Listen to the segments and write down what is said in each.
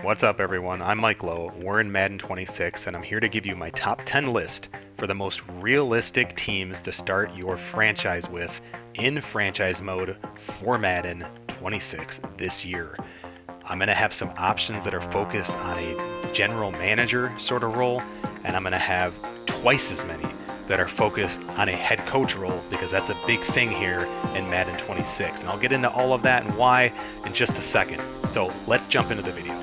What's up, everyone? I'm Mike Lowe. We're in Madden 26, and I'm here to give you my top 10 list for the most realistic teams to start your franchise with in franchise mode for Madden 26 this year. I'm going to have some options that are focused on a general manager sort of role, and I'm going to have twice as many that are focused on a head coach role because that's a big thing here in Madden 26. And I'll get into all of that and why in just a second. So let's jump into the video.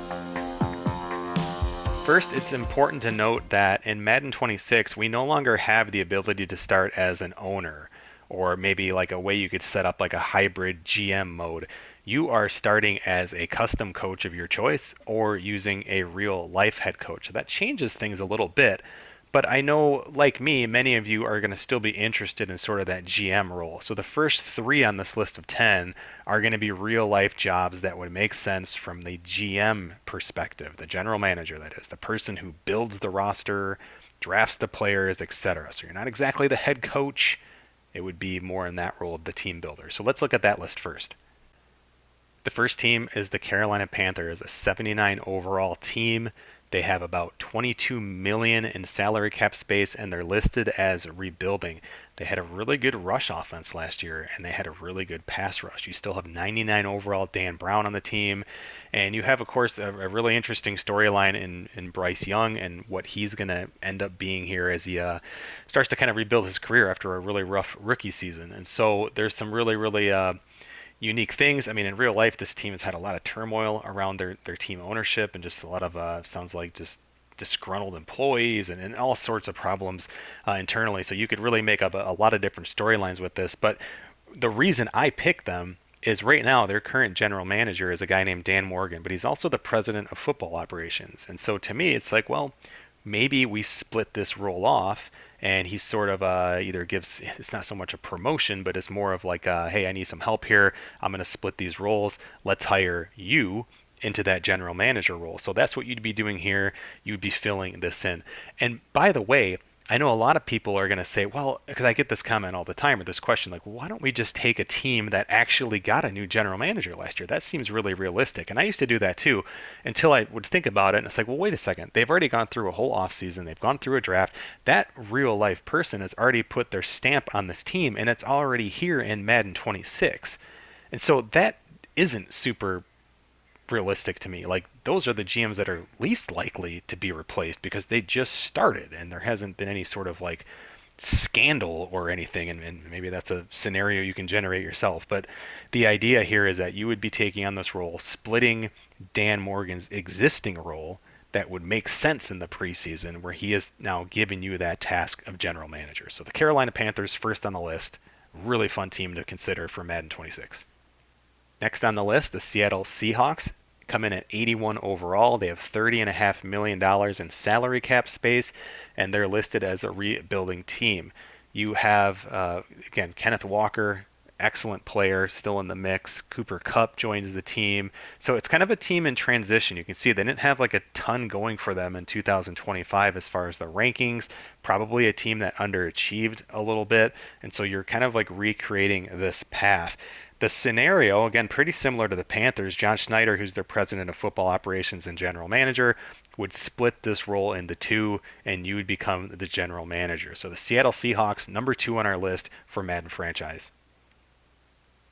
First, it's important to note that in Madden 26, we no longer have the ability to start as an owner, or maybe like a way you could set up like a hybrid GM mode. You are starting as a custom coach of your choice or using a real life head coach. That changes things a little bit, but I know, like me, many of you are going to still be interested in sort of that GM role. So the first three on this list of 10 are going to be real life jobs that would make sense from the GM perspective, the general manager, that is, the person who builds the roster, drafts the players, etc. So you're not exactly the head coach. It would be more in that role of the team builder. So let's look at that list first. The first team is the Carolina Panthers, a 79 overall team. They have about 22 million in salary cap space, and they're listed as rebuilding. They had a really good rush offense last year, and they had a really good pass rush. You still have 99 overall Dan Brown on the team, and you have, of course, a really interesting storyline in Bryce Young and what he's going to end up being here as he starts to kind of rebuild his career after a really rough rookie season. And so there's some really unique things. I mean, in real life, this team has had a lot of turmoil around their team ownership and just a lot of sounds like just disgruntled employees and all sorts of problems internally. So you could really make up a lot of different storylines with this. But the reason I picked them is right now their current general manager is a guy named Dan Morgan, but he's also the president of football operations. And so to me, it's like, well, maybe we split this role off and he sort of either gives, it's not so much a promotion, but it's more of like, hey, I need some help here. I'm going to split these roles. Let's hire you into that general manager role. So that's what you'd be doing here. You'd be filling this in. And by the way, I know a lot of people are going to say, well, because I get this comment all the time or this question, like, why don't we just take a team that actually got a new general manager last year? That seems really realistic. And I used to do that too until I would think about it. And it's like, well, wait a second. They've already gone through a whole offseason. They've gone through a draft. That real life person has already put their stamp on this team, and it's already here in Madden 26. And so that isn't super realistic to me. Like those are the GMs that are least likely to be replaced because they just started and there hasn't been any sort of like scandal or anything. And maybe that's a scenario you can generate yourself. But the idea here is that you would be taking on this role, splitting Dan Morgan's existing role that would make sense in the preseason where he is now giving you that task of general manager. So the Carolina Panthers first on the list, really fun team to consider for Madden 26. Next on the list, the Seattle Seahawks come in at 81 overall. They have $30.5 million in salary cap space, and they're listed as a rebuilding team. You have, again, Kenneth Walker, excellent player, still in the mix. Cooper Kupp joins the team. So it's kind of a team in transition. You can see they didn't have like a ton going for them in 2025 as far as the rankings. Probably a team that underachieved a little bit. And so you're kind of like recreating this path. The scenario, again, pretty similar to the Panthers. John Schneider, who's their president of football operations and general manager, would split this role into two, and you would become the general manager. So the Seattle Seahawks, number 2 on our list for Madden franchise.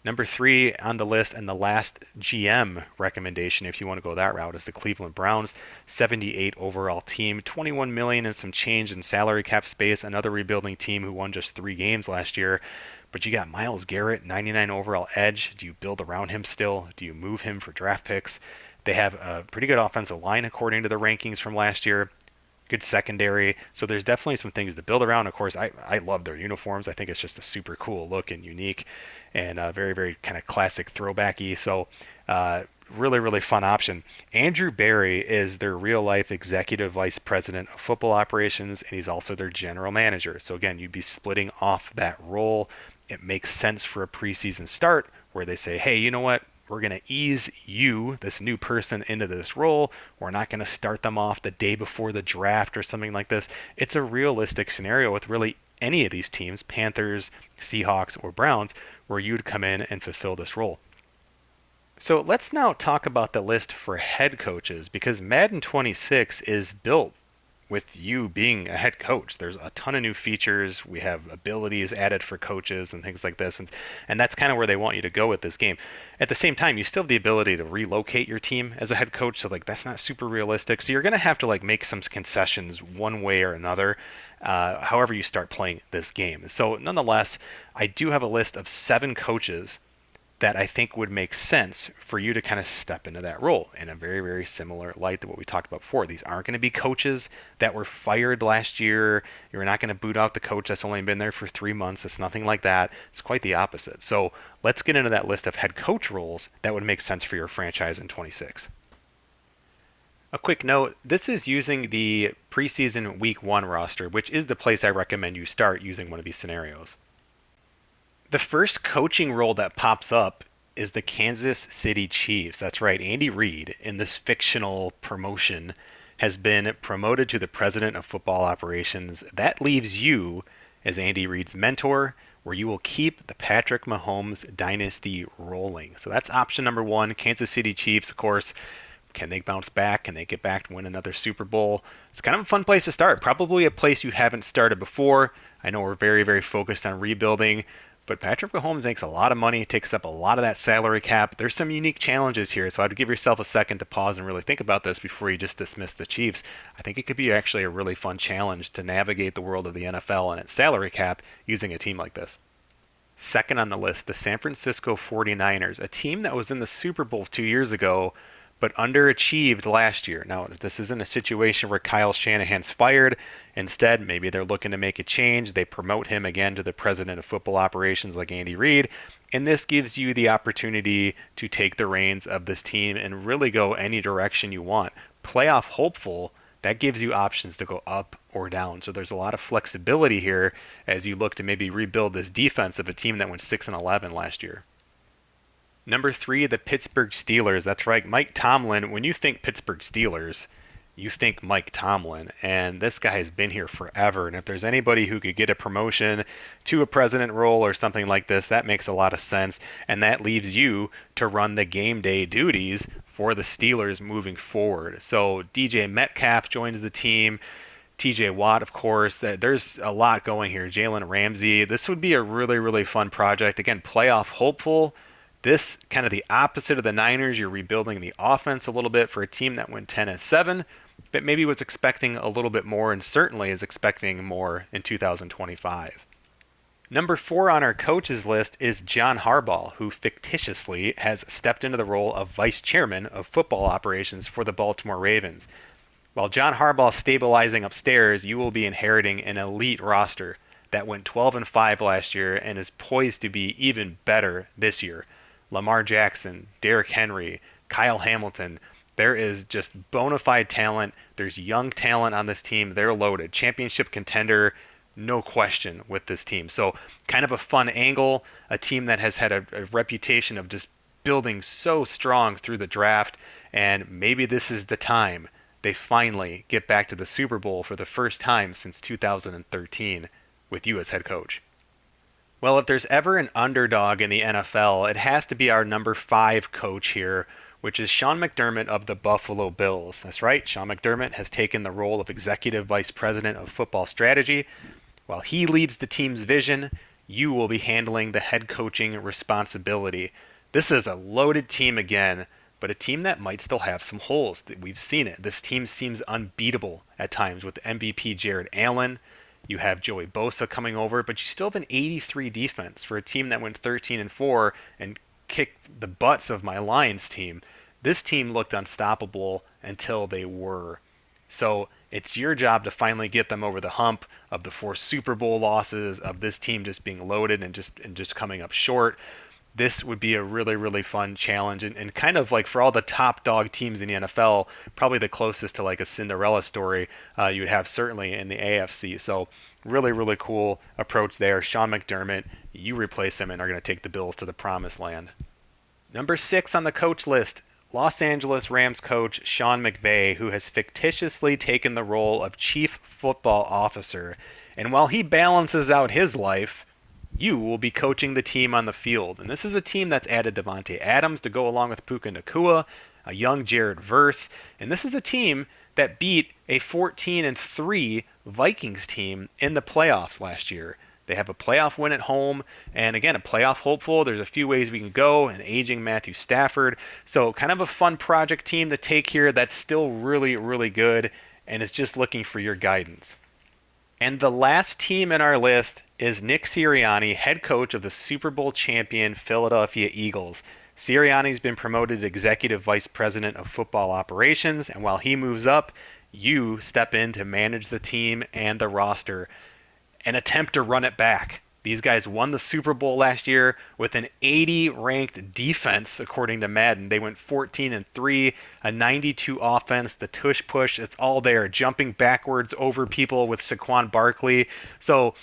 Number 3 on the list and the last GM recommendation, if you want to go that route, is the Cleveland Browns, 78 overall team, 21 million and some change in salary cap space. Another rebuilding team who won just 3 games last year. But you got Myles Garrett, 99 overall edge. Do you build around him still? Do you move him for draft picks? They have a pretty good offensive line according to the rankings from last year. Good secondary. So there's definitely some things to build around. Of course, I love their uniforms. I think it's just a super cool look and unique and very kind of classic throwbacky. So really fun option. Andrew Berry is their real life executive vice president of football operations, and he's also their general manager. So again, you'd be splitting off that role. It makes sense for a preseason start where they say, hey, you know what? We're going to ease you, this new person, into this role. We're not going to start them off the day before the draft or something like this. It's a realistic scenario with really any of these teams, Panthers, Seahawks, or Browns, where you'd come in and fulfill this role. So let's now talk about the list for head coaches because Madden 26 is built with you being a head coach. There's a ton of new features. We have abilities added for coaches and things like this. And that's kind of where they want you to go with this game. At the same time, you still have the ability to relocate your team as a head coach. So, like, that's not super realistic. So, you're going to have to, like, make some concessions one way or another, however you start playing this game. So, nonetheless, I do have a list of 7 coaches that I think would make sense for you to kind of step into that role in a very, very similar light to what we talked about before. These aren't going to be coaches that were fired last year. You're not going to boot out the coach that's only been there for 3 months. It's nothing like that. It's quite the opposite. So let's get into that list of head coach roles that would make sense for your franchise in 26. A quick note, this is using the preseason week 1 roster, which is the place I recommend you start using one of these scenarios. The first coaching role that pops up is the Kansas City Chiefs. That's right, Andy Reid, in this fictional promotion, has been promoted to the president of football operations. That leaves you as Andy Reid's mentor, where you will keep the Patrick Mahomes dynasty rolling. So that's option number 1. Kansas City Chiefs, of course. Can they bounce back? Can they get back to win another Super Bowl? It's kind of a fun place to start. Probably a place you haven't started before. I know we're very, very focused on rebuilding, but Patrick Mahomes makes a lot of money, takes up a lot of that salary cap. There's some unique challenges here, so I'd give yourself a second to pause and really think about this before you just dismiss the Chiefs. I think it could be actually a really fun challenge to navigate the world of the NFL and its salary cap using a team like this. Second on the list, the San Francisco 49ers, a team that was in the Super Bowl 2 years ago, but underachieved last year. Now, this isn't a situation where Kyle Shanahan's fired. Instead, maybe they're looking to make a change. They promote him again to the president of football operations like Andy Reid. And this gives you the opportunity to take the reins of this team and really go any direction you want. Playoff hopeful, that gives you options to go up or down. So there's a lot of flexibility here as you look to maybe rebuild this defense of a team that went 6-11 last year. Number 3, the Pittsburgh Steelers. That's right, Mike Tomlin. When you think Pittsburgh Steelers, you think Mike Tomlin, and this guy has been here forever. And if there's anybody who could get a promotion to a president role or something like this, that makes a lot of sense. And that leaves you to run the game day duties for the Steelers moving forward. So DJ Metcalf joins the team. TJ Watt, of course. There's a lot going here. Jalen Ramsey. This would be a really, really fun project. Again, playoff hopeful. This kind of the opposite of the Niners. You're rebuilding the offense a little bit for a team that went 10-7, but maybe was expecting a little bit more and certainly is expecting more in 2025. Number 4 on our coaches list is John Harbaugh, who fictitiously has stepped into the role of vice chairman of football operations for the Baltimore Ravens. While John Harbaugh is stabilizing upstairs, you will be inheriting an elite roster that went 12-5 last year and is poised to be even better this year. Lamar Jackson, Derrick Henry, Kyle Hamilton. There is just bona fide talent. There's young talent on this team. They're loaded. Championship contender, no question with this team. So kind of a fun angle, a team that has had a reputation of just building so strong through the draft, and maybe this is the time they finally get back to the Super Bowl for the first time since 2013 with you as head coach. Well, if there's ever an underdog in the NFL, it has to be our number 5 coach here, which is Sean McDermott of the Buffalo Bills. That's right, Sean McDermott has taken the role of Executive Vice President of Football Strategy. While he leads the team's vision, you will be handling the head coaching responsibility. This is a loaded team again, but a team that might still have some holes. We've seen it. This team seems unbeatable at times with MVP Jared Allen. You have Joey Bosa coming over, but you still have an 83 defense for a team that went 13-4 and kicked the butts of my Lions team. This team looked unstoppable until they were. So it's your job to finally get them over the hump of the 4 Super Bowl losses, of this team just being loaded and just coming up short. This would be a really, really fun challenge and kind of like for all the top dog teams in the NFL, probably the closest to like a Cinderella story you would have certainly in the AFC. So really, really cool approach there. Sean McDermott, you replace him and are going to take the Bills to the promised land. Number 6 on the coach list, Los Angeles Rams coach Sean McVay, who has fictitiously taken the role of chief football officer. And while he balances out his life, You will be coaching the team on the field. And this is a team that's added Devontae Adams to go along with Puka Nacua, a young Jared Verse. And this is a team that beat a 14-3 Vikings team in the playoffs last year. They have a playoff win at home, and again, a playoff hopeful. There's a few ways we can go, an aging Matthew Stafford. So kind of a fun project team to take here that's still really, really good and is just looking for your guidance. And the last team in our list is Nick Sirianni, head coach of the Super Bowl champion Philadelphia Eagles. Sirianni's been promoted to executive vice president of football operations, and while he moves up, you step in to manage the team and the roster and attempt to run it back. These guys won the Super Bowl last year with an 80 ranked defense, according to Madden. They went 14-3, a 92 offense, the tush push, it's all there, jumping backwards over people with Saquon Barkley. So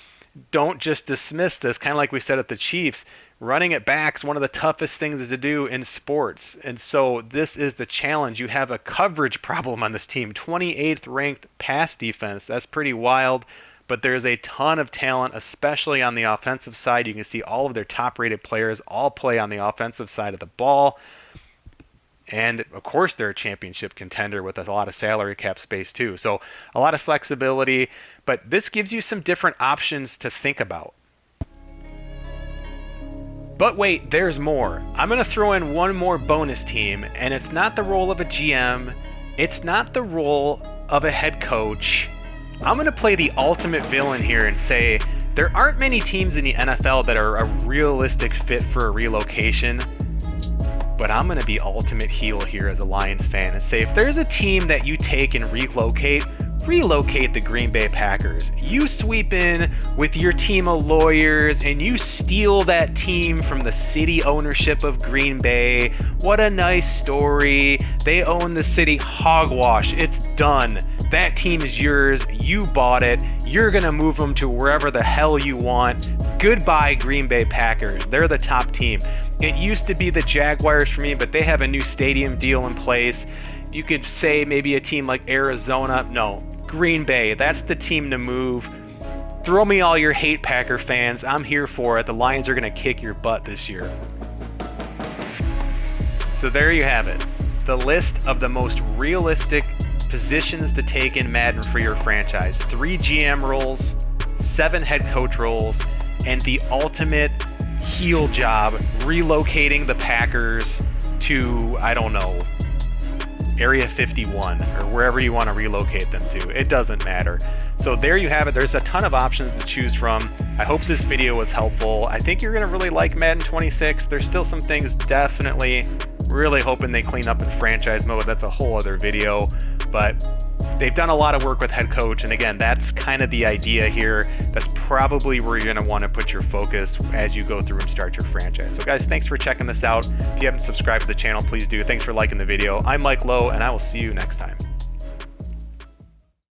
don't just dismiss this, kind of like we said at the Chiefs. Running it back is one of the toughest things to do in sports. And so this is the challenge. You have a coverage problem on this team. 28th ranked pass defense. That's pretty wild. But there's a ton of talent, especially on the offensive side. You can see all of their top-rated players all play on the offensive side of the ball. And, of course, they're a championship contender with a lot of salary cap space, too. So a lot of flexibility. But this gives you some different options to think about. But wait, there's more. I'm going to throw in one more bonus team, and it's not the role of a GM. It's not the role of a head coach. I'm going to play the ultimate villain here and say there aren't many teams in the NFL that are a realistic fit for a relocation, but I'm going to be ultimate heel here as a Lions fan and say if there's a team that you take and relocate the Green Bay Packers. You sweep in with your team of lawyers and you steal that team from the city ownership of Green Bay. What a nice story. They own the city. Hogwash. It's done. That team is yours. You bought it. You're going to move them to wherever the hell you want. Goodbye, Green Bay Packers. They're the top team. It used to be the Jaguars for me, but they have a new stadium deal in place. You could say maybe a team like Arizona. No, Green Bay. That's the team to move. Throw me all your hate, Packer fans. I'm here for it. The Lions are going to kick your butt this year. So there you have it. The list of the most realistic positions to take in Madden for your franchise. 3 GM roles, 7 head coach roles, and the ultimate heel job, relocating the Packers to, I don't know, Area 51 or wherever you want to relocate them to. It doesn't matter. So there you have it. There's a ton of options to choose from. I hope this video was helpful. I think you're going to really like Madden 26. There's still some things definitely really hoping they clean up in franchise mode. That's a whole other video. But they've done a lot of work with head coach, and again, that's kind of the idea here. That's probably where you're going to want to put your focus as you go through and start your franchise. So guys, thanks for checking this out. If you haven't subscribed to the channel, please do. Thanks for liking the video. I'm Mike Lowe, and I will see you next time.